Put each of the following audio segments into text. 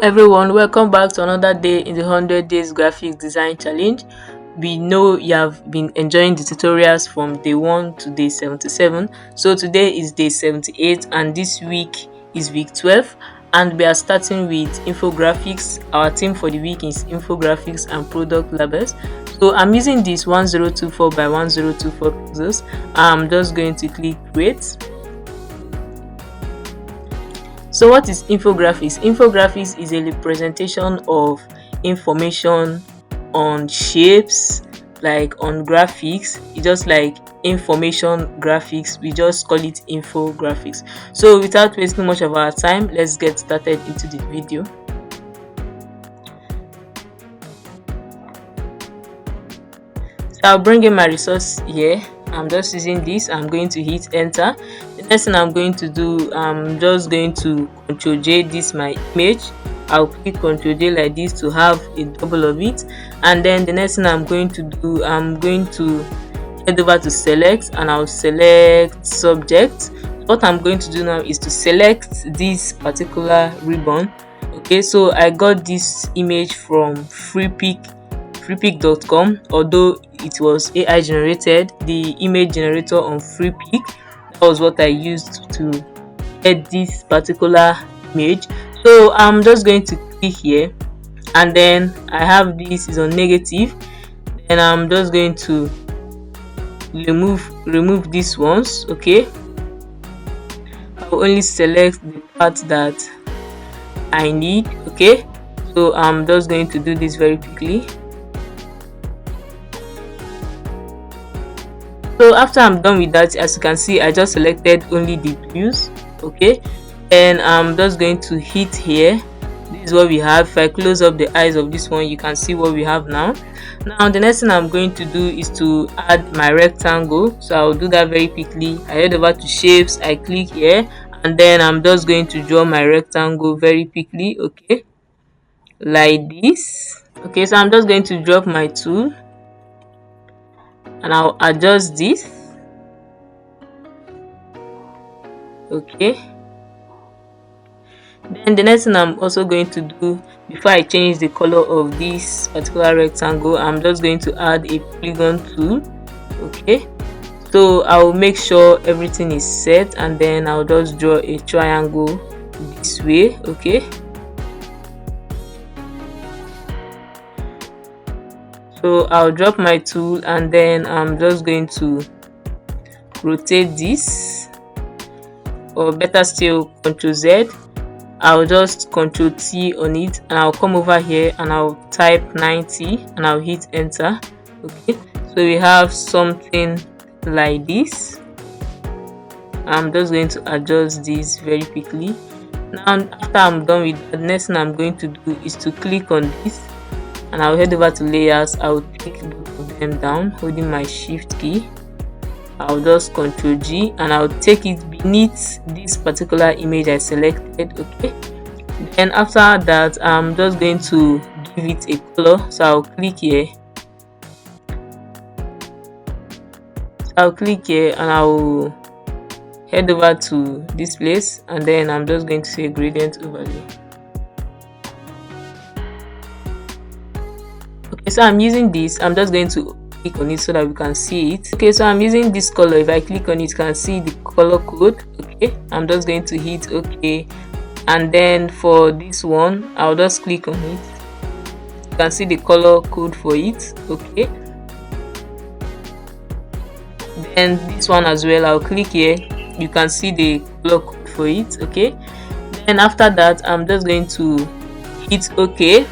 Everyone, welcome back to another day in the 100 days graphic design challenge. We know you have been enjoying the tutorials from day 1 to day 77. So today is day 78 and this week is week 12, and we are starting with infographics. Our theme for the week is infographics and product labels. So I'm using this 1024 by 1024 pixels. I'm just going to click create. So what is infographics? Infographics is a representation of information on shapes, like on graphics. It's just like information graphics. We just call it infographics. So without wasting much of our time, let's get started into the video. So I'll bring in my resource here. I'm just using this. I'm going to hit enter. The next thing I'm going to do, I'm just going to Ctrl J this my image. I'll click Ctrl J like this to have a double of it, and then the next thing I'm going to do, I'm going to head over to select and I'll select subject. What I'm going to do now is to select this particular ribbon. Okay, so I got this image from freepik.com, although it was AI generated. The image generator on Freepik, that was what I used to get this particular image. So I'm just going to click here, and then I have this is on negative, and I'm just going to remove these ones. Okay, I'll only select the part that I need. Okay, so I'm just going to do this very quickly. So after I'm done with that, as you can see, I just selected only the views. Okay, and I'm just going to hit here. This is what we have. If I close up the eyes of this one, you can see what we have now. Now the next thing I'm going to do is to add my rectangle, so I'll do that very quickly. I head over to shapes, I click here, and then I'm just going to draw my rectangle very quickly. Okay, like this. Okay, so I'm just going to drop my tool and I'll adjust this. Okay, then the next thing I'm also going to do, before I change the color of this particular rectangle, I'm just going to add a polygon tool. Okay, so I'll make sure everything is set, and then I'll just draw a triangle this way. Okay, so I'll drop my tool, and then I'm just going to rotate this, or better still, Ctrl Z. I'll just Ctrl T on it, and I'll come over here and I'll type 90 and I'll hit enter. Okay, so we have something like this. I'm just going to adjust this very quickly. Now after I'm done with that, the next thing I'm going to do is to click on this, and I'll head over to layers. I'll take both of them down holding my shift key. I'll just Ctrl G and I'll take it beneath this particular image I selected. Okay, then after that, I'm just going to give it a color, so I'll click here. And I'll head over to this place, and then I'm just going to say gradient overlay. Okay, so I'm using this. I'm just going to click on it so that we can see it. Okay, so I'm using this color. If I click on it, you can see the color code. Okay, I'm just going to hit OK, and then for this one, I'll just click on it. You can see the color code for it. Okay, then this one as well, I'll click here. You can see the color code for it. Okay, then after that, I'm just going to hit OK.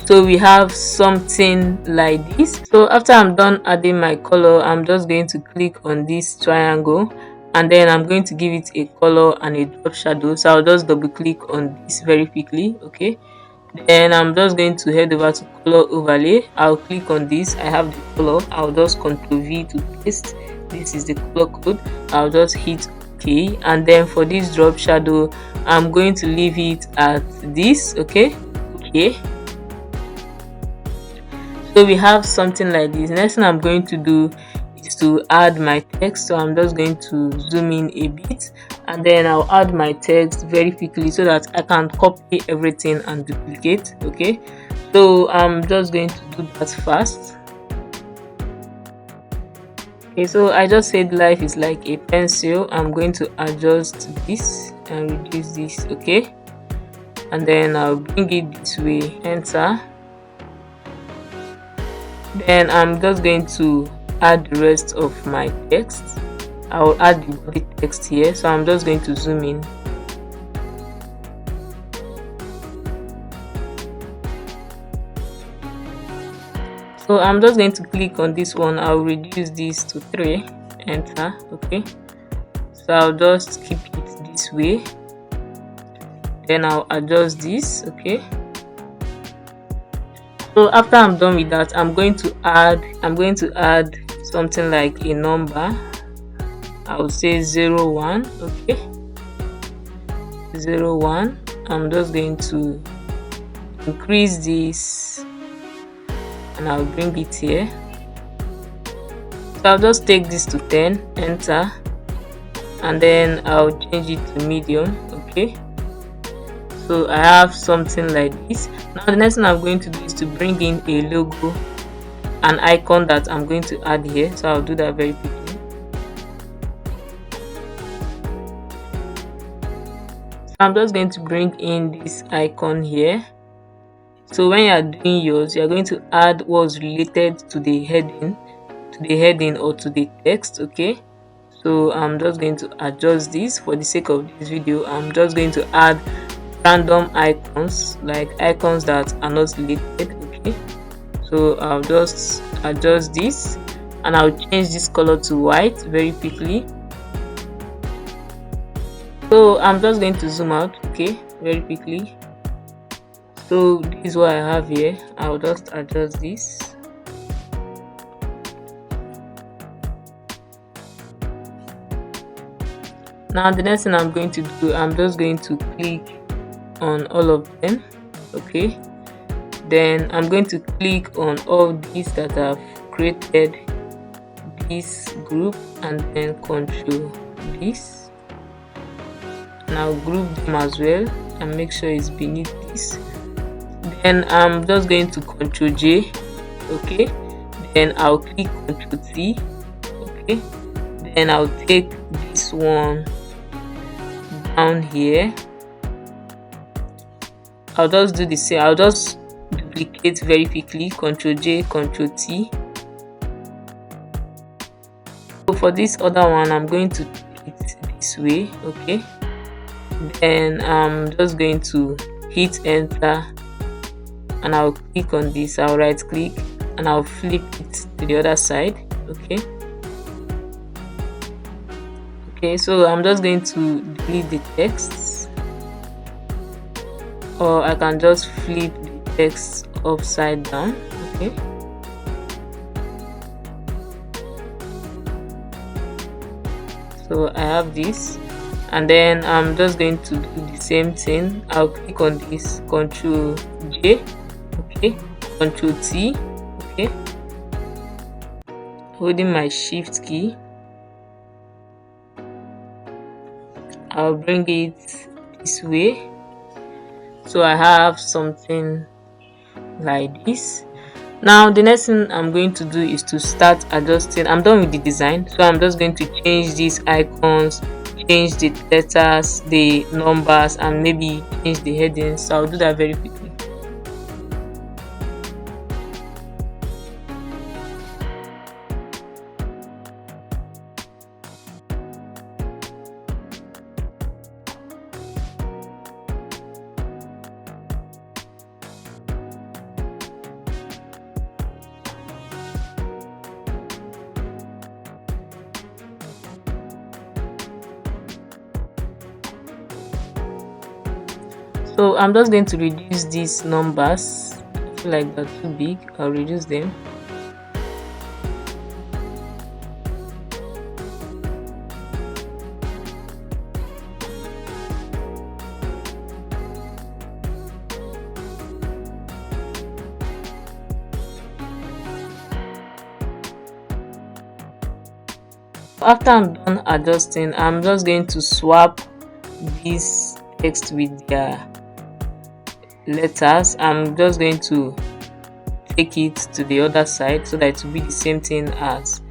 So we have something like this. So after I'm done adding my color, I'm just going to click on this triangle, and then I'm going to give it a color and a drop shadow. So I'll just double click on this very quickly. Okay, then I'm just going to head over to color overlay. I'll click on this. I have the color. I'll just Ctrl V to paste. This is the color code. I'll just hit OK, and then for this drop shadow, I'm going to leave it at this. Okay. So we have something like this. Next thing I'm going to do is to add my text. So I'm just going to zoom in a bit. and then I'll add my text very quickly so that I can copy everything and duplicate. Okay, so I'm just going to do that fast. Okay, so I just said life is like a pencil. I'm going to adjust this and reduce this. Okay, and then I'll bring it this way, enter. Then I'm just going to add the rest of my text. I will add the body text here, so I'm just going to zoom in. So I'm just going to click on this one. I'll reduce this to 3, enter. Okay, so I'll just keep it this way, then I'll adjust this. Okay, so after I'm done with that, I'm going to add something like a number. I will say 01. Okay, 01. I'm just going to increase this and I'll bring it here. So I'll just take this to 10, enter, and then I'll change it to medium. Okay, so I have something like this. Now the next thing I'm going to do is to bring in a logo, an icon that I'm going to add here. So I'll do that very quickly. I'm just going to bring in this icon here. So when you are doing yours, you are going to add what's related to the heading or to the text. Okay, so I'm just going to adjust this for the sake of this video. I'm just going to add random icons, like icons that are not related. Okay, so I'll just adjust this and I'll change this color to white very quickly. So I'm just going to zoom out, okay, very quickly. So this is what I have here. I'll just adjust this. Now the next thing I'm going to do, I'm just going to click on all of them. Okay, then I'm going to click on all these that I've created this group and then control this, and I'll group them as well and make sure it's beneath this. Then I'm just going to Ctrl J. Okay, then I'll click Ctrl T. Okay, then I'll take this one down here. I'll just do the same. I'll just duplicate very quickly, Ctrl J, Ctrl T. So for this other one, I'm going to do it this way. Okay, then I'm just going to hit enter and I'll click on this. I'll right click and I'll flip it to the other side. Okay, so I'm just going to delete the text, or I can just flip the text upside down. Okay, so I have this, and then I'm just going to do the same thing. I'll click on this, Ctrl J. Okay, Ctrl T. Okay, holding my shift key, I'll bring it this way. So I have something like this. Now the next thing I'm going to do is to start adjusting. I'm done with the design, so I'm just going to change these icons, change the letters, the numbers, and maybe change the headings. So I'll do that very quickly. So I'm just going to reduce these numbers. I feel like they're too big. I'll reduce them. After I'm done adjusting, I'm just going to swap this text with their letters. I'm just going to take it to the other side so that it will be the same thing as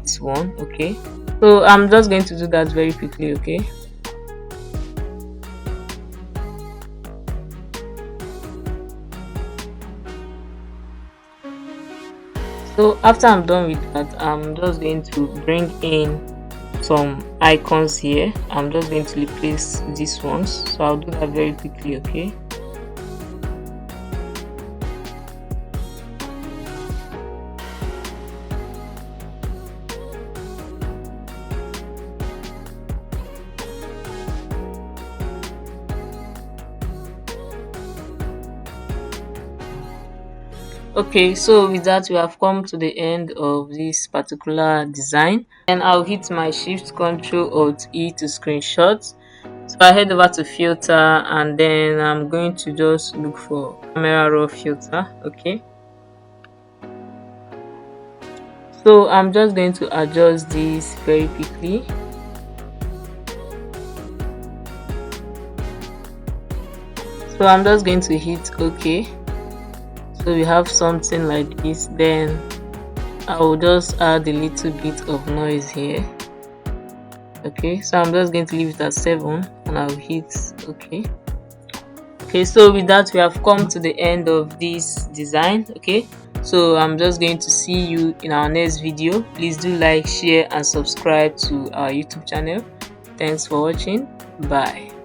this one. Okay, so I'm just going to do that very quickly. Okay, so after I'm done with that, I'm just going to bring in some icons here. I'm just going to replace these ones, so I'll do that very quickly. Okay, okay, so with that, we have come to the end of this particular design, and I'll hit my shift Ctrl Alt E to screenshot. So I head over to filter, and then I'm going to just look for camera raw filter. Okay, so I'm just going to adjust this very quickly. So I'm just going to hit OK. So we have something like this. Then I will just add a little bit of noise here. Okay, so I'm just going to leave it at 7 and I'll hit OK. Okay, so with that, we have come to the end of this design. Okay, so I'm just going to see you in our next video. Please do like, share and subscribe to our YouTube channel. Thanks for watching. Bye.